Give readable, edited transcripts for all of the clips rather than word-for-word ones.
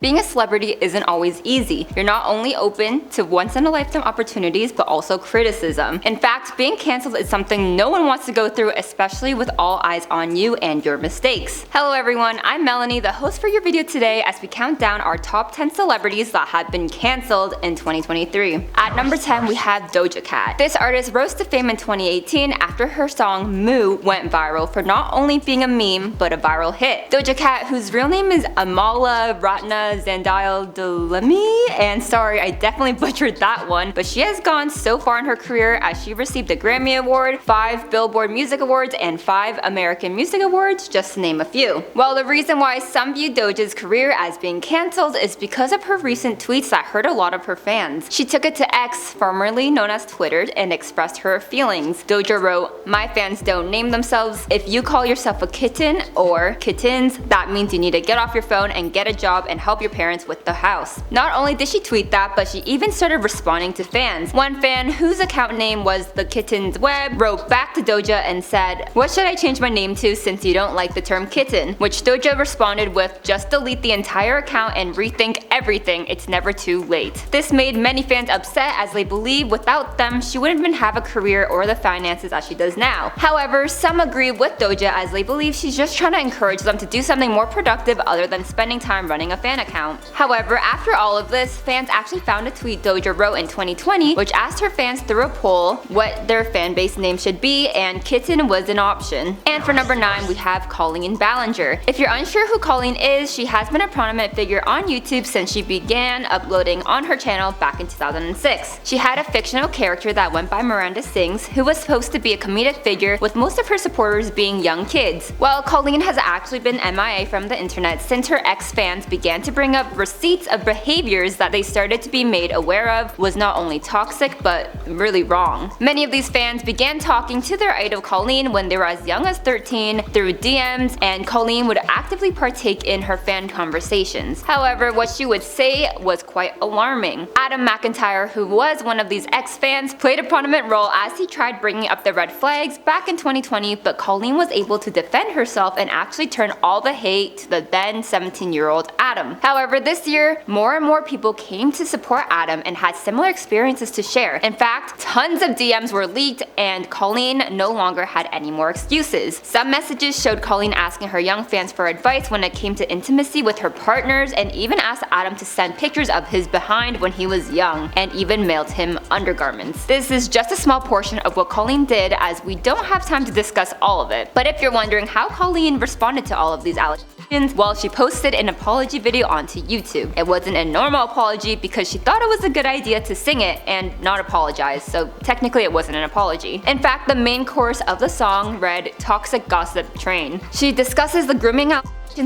Being a celebrity isn't always easy. You're not only open to once-in-a-lifetime opportunities, but also criticism. In fact, being cancelled is something no one wants to go through, especially with all eyes on you and your mistakes. Hello everyone, I'm Melanie, the host for your video today as we count down our top 10 celebrities that have been cancelled in 2023. At number 10, we have Doja Cat. This artist rose to fame in 2018 after her song Moo went viral for not only being a meme, but a viral hit. Doja Cat, whose real name is Amala Ratna Zandile Delemy, and sorry, I definitely butchered that one, but she has gone so far in her career as she received a Grammy Award, 5 Billboard Music Awards, and 5 American Music Awards, just to name a few. Well, the reason why some view Doja's career as being cancelled is because of her recent tweets that hurt a lot of her fans. She took it to X, formerly known as Twitter, and expressed her feelings. Doja wrote, "My fans don't name themselves. If you call yourself a kitten or kittens, that means you need to get off your phone and get a job and help your parents with the house." Not only did she tweet that, but she even started responding to fans. One fan, whose account name was The Kittens Web, wrote back to Doja and said, "What should I change my name to since you don't like the term kitten?" Which Doja responded with, "Just delete the entire account and rethink everything, it's never too late." This made many fans upset as they believe without them she wouldn't even have a career or the finances as she does now. However, some agree with Doja as they believe she's just trying to encourage them to do something more productive other than spending time running a fan account. However, after all of this, fans actually found a tweet Doja wrote in 2020 which asked her fans through a poll what their fan base name should be, and kitten was an option. And for number 9, we have Colleen Ballinger. If you're unsure who Colleen is, she has been a prominent figure on YouTube since she began uploading on her channel back in 2006. She had a fictional character that went by Miranda Sings, who was supposed to be a comedic figure, with most of her supporters being young kids. Well, Colleen has actually been MIA from the internet since her ex-fans began to bring up receipts of behaviors that they started to be made aware of was not only toxic but really wrong. Many of these fans began talking to their idol Colleen when they were as young as 13 through DMs, and Colleen would actively partake in her fan conversations. However, what she would say was quite alarming. Adam McIntyre, who was one of these ex-fans, played a prominent role as he tried bringing up the red flags back in 2020, but Colleen was able to defend herself and actually turn all the hate to the then 17-year-old Adam. However, this year, more and more people came to support Adam and had similar experiences to share. In fact, tons of DMs were leaked and Colleen no longer had any more excuses. Some messages showed Colleen asking her young fans for advice when it came to intimacy with her partners, and even asked Adam to send pictures of his behind when he was young, and even mailed him undergarments. This is just a small portion of what Colleen did, as we don't have time to discuss all of it. But if you're wondering how Colleen responded to all of these allegations, well, she posted an apology video onto YouTube. It wasn't a normal apology because she thought it was a good idea to sing it and not apologize, so technically it wasn't an apology. In fact, the main chorus of the song read "Toxic Gossip Train." She discusses the grooming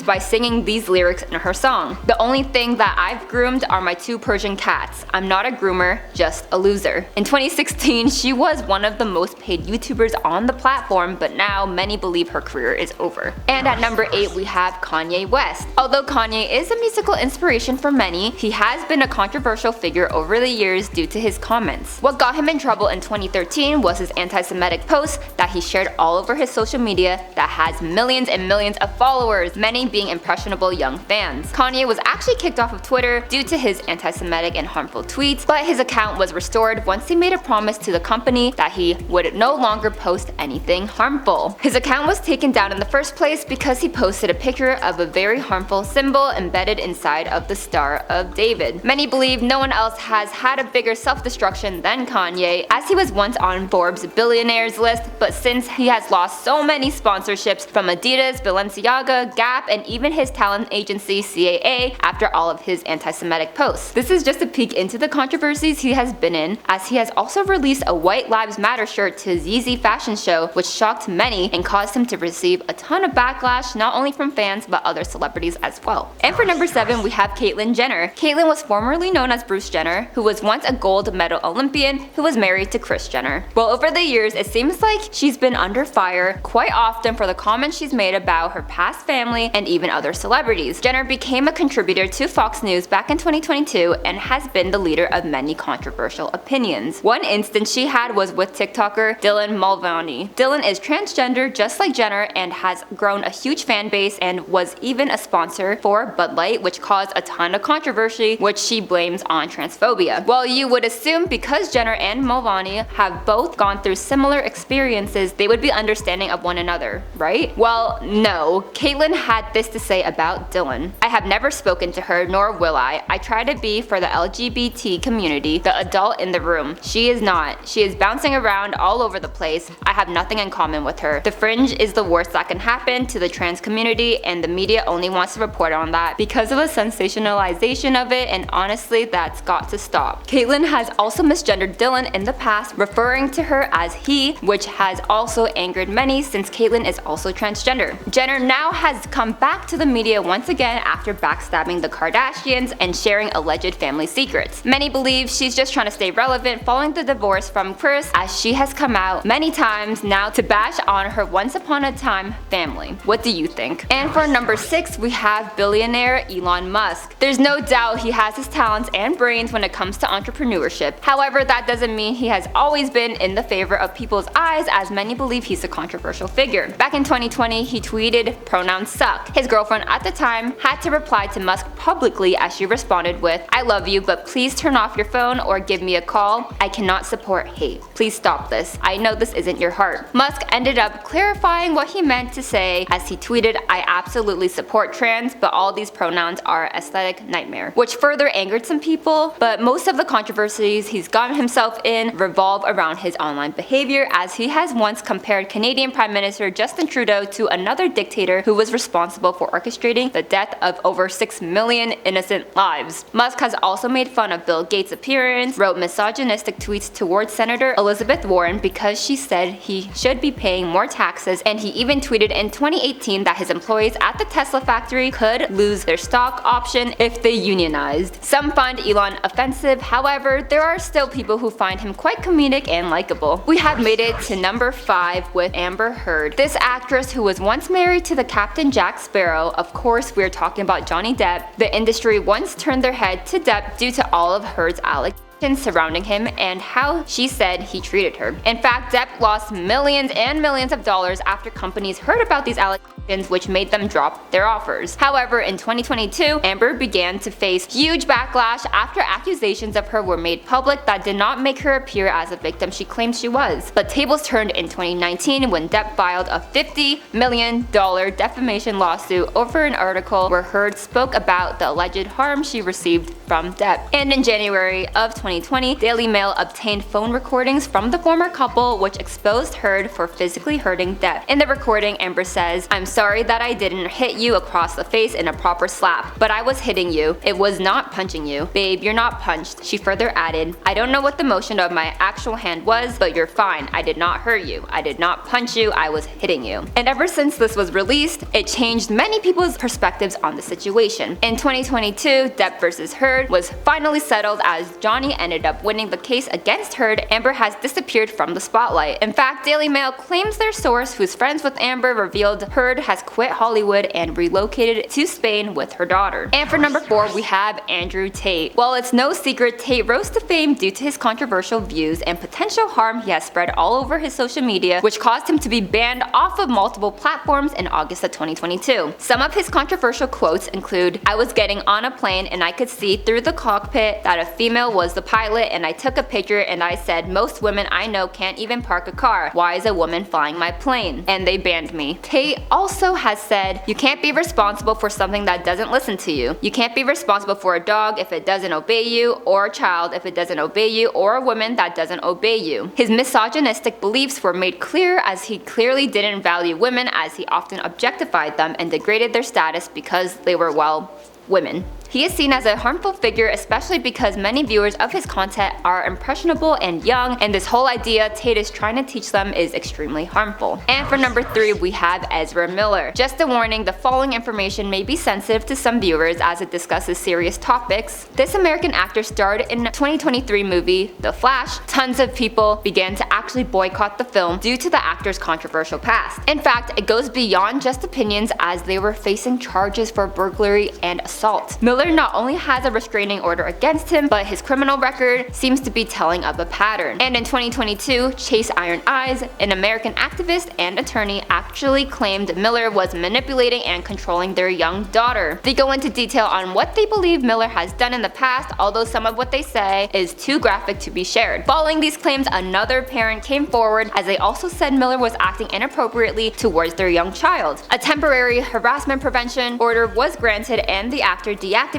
by singing these lyrics in her song. "The only thing that I've groomed are my 2 Persian cats. I'm not a groomer, just a loser." In 2016, she was one of the most paid YouTubers on the platform, but now many believe her career is over. And at number 8, we have Kanye West. Although Kanye is a musical inspiration for many, he has been a controversial figure over the years due to his comments. What got him in trouble in 2013 was his anti-Semitic posts that he shared all over his social media that has millions and millions of followers, many being impressionable young fans. Kanye was actually kicked off of Twitter due to his anti-Semitic and harmful tweets, but his account was restored once he made a promise to the company that he would no longer post anything harmful. His account was taken down in the first place because he posted a picture of a very harmful symbol embedded inside of the Star of David. Many believe no one else has had a bigger self-destruction than Kanye, as he was once on Forbes' billionaires list, but since he has lost so many sponsorships from Adidas, Balenciaga, Gap, and even his talent agency CAA after all of his anti-Semitic posts. This is just a peek into the controversies he has been in, as he has also released a White Lives Matter shirt to his Yeezy fashion show, which shocked many and caused him to receive a ton of backlash not only from fans but other celebrities as well. And for number 7, we have Caitlyn Jenner. Caitlyn was formerly known as Bruce Jenner, who was once a gold medal Olympian who was married to Kris Jenner. Well, over the years, it seems like she's been under fire quite often for the comments she's made about her past family family, and even other celebrities. Jenner became a contributor to Fox News back in 2022 and has been the leader of many controversial opinions. One instance she had was with TikToker Dylan Mulvaney. Dylan is transgender just like Jenner and has grown a huge fan base and was even a sponsor for Bud Light, which caused a ton of controversy, which she blames on transphobia. Well, you would assume because Jenner and Mulvaney have both gone through similar experiences, they would be understanding of one another, right? Well, no. Caitlyn had this to say about Dylan. I have never spoken to her, nor will I. I try to be for the LGBT community, the adult in the room. She is not. She is bouncing around all over the place. I have nothing in common with her. The fringe is the worst that can happen to the trans community, and the media only wants to report on that because of a sensationalization of it, and honestly, that's got to stop. Caitlyn has also misgendered Dylan in the past, referring to her as he, which has also angered many since Caitlyn is also transgender. Jenner now has come back to the media once again after backstabbing the Kardashians and sharing alleged family secrets. Many believe she's just trying to stay relevant following the divorce from Chris, as she has come out many times now to bash on her once upon a time family. What do you think? And for number 6, we have billionaire Elon Musk. There's no doubt he has his talents and brains when it comes to entrepreneurship. However, that doesn't mean he has always been in the favor of people's eyes, as many believe he's a controversial figure. Back in 2020, he tweeted, "Pronouns suck." His girlfriend at the time had to reply to Musk publicly as she responded with, "I love you, but please turn off your phone or give me a call. I cannot support hate. Please stop this. I know this isn't your heart." Musk ended up clarifying what he meant to say as he tweeted, "I absolutely support trans, but all these pronouns are aesthetic nightmare," which further angered some people, but most of the controversies he's gotten himself in revolve around his online behavior, as he has once compared Canadian Prime Minister Justin Trudeau to another dictator who was responsible for orchestrating the death of over 6 million innocent lives. Musk has also made fun of Bill Gates' appearance, wrote misogynistic tweets towards Senator Elizabeth Warren because she said he should be paying more taxes, and he even tweeted in 2018 that his employees at the Tesla factory could lose their stock option if they unionized. Some find Elon offensive, however, there are still people who find him quite comedic and likable. We have made it to number 5 with Amber Heard. This actress, who was once married to the Captain Jack Sparrow, of course we're talking about Johnny Depp, the industry once turned their head to Depp due to all of Heard's allegations surrounding him and how she said he treated her. In fact, Depp lost millions and millions of dollars after companies heard about these allegations, which made them drop their offers. However, in 2022, Amber began to face huge backlash after accusations of her were made public that did not make her appear as a victim she claimed she was. But tables turned in 2019 when Depp filed a $50 million defamation lawsuit over an article where Heard spoke about the alleged harm she received from Depp. And in January of 2020, Daily Mail obtained phone recordings from the former couple which exposed Heard for physically hurting Depp. In the recording, Amber says, "I'm sorry that I didn't hit you across the face in a proper slap, but I was hitting you. It was not punching you. Babe, you're not punched." She further added, "I don't know what the motion of my actual hand was, but you're fine. I did not hurt you. I did not punch you. I was hitting you." And ever since this was released, it changed many people's perspectives on the situation. In 2022, Depp vs. Heard was finally settled as Johnny ended up winning the case against Heard. Amber has disappeared from the spotlight. In fact, Daily Mail claims their source, who's friends with Amber, revealed Heard has quit Hollywood and relocated to Spain with her daughter. And for number 4, we have Andrew Tate. Well, it's no secret Tate rose to fame due to his controversial views and potential harm he has spread all over his social media, which caused him to be banned off of multiple platforms in August of 2022. Some of his controversial quotes include, "I was getting on a plane and I could see through the cockpit that a female was the pilot, and I took a picture and I said, most women I know can't even park a car. Why is a woman flying my plane? And they banned me." Tate also has said, "You can't be responsible for something that doesn't listen to you. You can't be responsible for a dog if it doesn't obey you, or a child if it doesn't obey you, or a woman that doesn't obey you." His misogynistic beliefs were made clear as he clearly didn't value women, as he often objectified them and degraded their status because they were, well, women. He is seen as a harmful figure, especially because many viewers of his content are impressionable and young, and this whole idea Tate is trying to teach them is extremely harmful. And for number 3, we have Ezra Miller. Just a warning, the following information may be sensitive to some viewers as it discusses serious topics. This American actor starred in the 2023 movie The Flash. Tons of people began to actually boycott the film due to the actor's controversial past. In fact, it goes beyond just opinions as they were facing charges for burglary and assault. Miller not only has a restraining order against him, but his criminal record seems to be telling of a pattern. And in 2022, Chase Iron Eyes, an American activist and attorney, actually claimed Miller was manipulating and controlling their young daughter. They go into detail on what they believe Miller has done in the past, although some of what they say is too graphic to be shared. Following these claims, another parent came forward as they also said Miller was acting inappropriately towards their young child. A temporary harassment prevention order was granted and the actor deactivated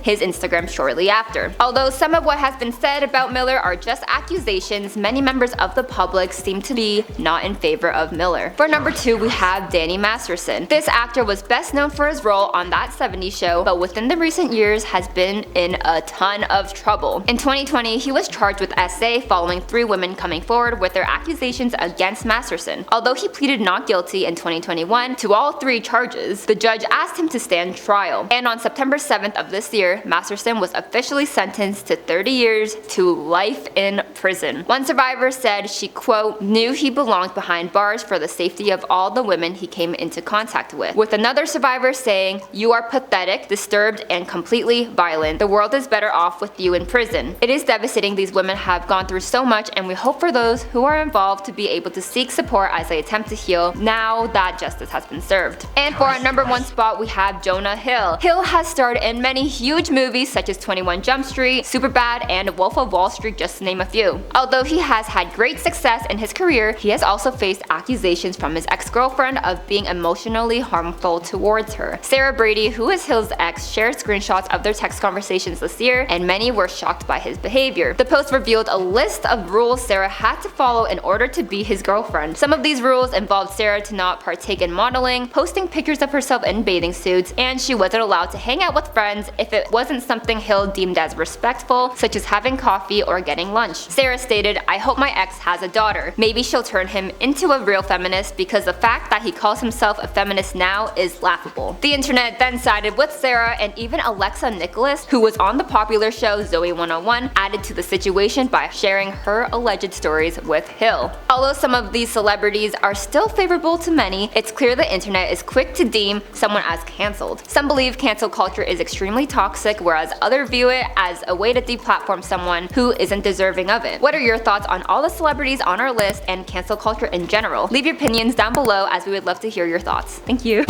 his Instagram shortly after. Although some of what has been said about Miller are just accusations, many members of the public seem to be not in favor of Miller. For number 2, we have Danny Masterson. This actor was best known for his role on That 70s Show, but within the recent years has been in a ton of trouble. In 2020, he was charged with SA following 3 women coming forward with their accusations against Masterson. Although he pleaded not guilty in 2021 to all 3 charges, the judge asked him to stand trial. And on September 7th of this year, Masterson was officially sentenced to 30 years to life in prison. One survivor said she, quote, knew he belonged behind bars for the safety of all the women he came into contact with another survivor saying, you are pathetic, disturbed, and completely violent. The world is better off with you in prison. It is devastating these women have gone through so much, and we hope for those who are involved to be able to seek support as they attempt to heal now that justice has been served. And for our number 1 spot, we have Jonah Hill. Hill has starred in many huge movies such as 21 Jump Street, Superbad, and Wolf of Wall Street, just to name a few. Although he has had great success in his career, he has also faced accusations from his ex-girlfriend of being emotionally harmful towards her. Sarah Brady, who is Hill's ex, shared screenshots of their text conversations this year, and many were shocked by his behavior. The post revealed a list of rules Sarah had to follow in order to be his girlfriend. Some of these rules involved Sarah to not partake in modeling, posting pictures of herself in bathing suits, and she wasn't allowed to hang out with friends if it wasn't something Hill deemed as respectful, such as having coffee or getting lunch. Sarah stated, I hope my ex has a daughter. Maybe she'll turn him into a real feminist because the fact that he calls himself a feminist now is laughable. The internet then sided with Sarah, and even Alexa Nicholas, who was on the popular show Zoe 101, added to the situation by sharing her alleged stories with Hill. Although some of these celebrities are still favorable to many, it's clear the internet is quick to deem someone as cancelled. Some believe cancel culture is extremely toxic, whereas others view it as a way to deplatform someone who isn't deserving of it. What are your thoughts on all the celebrities on our list and cancel culture in general? Leave your opinions down below as we would love to hear your thoughts. Thank you.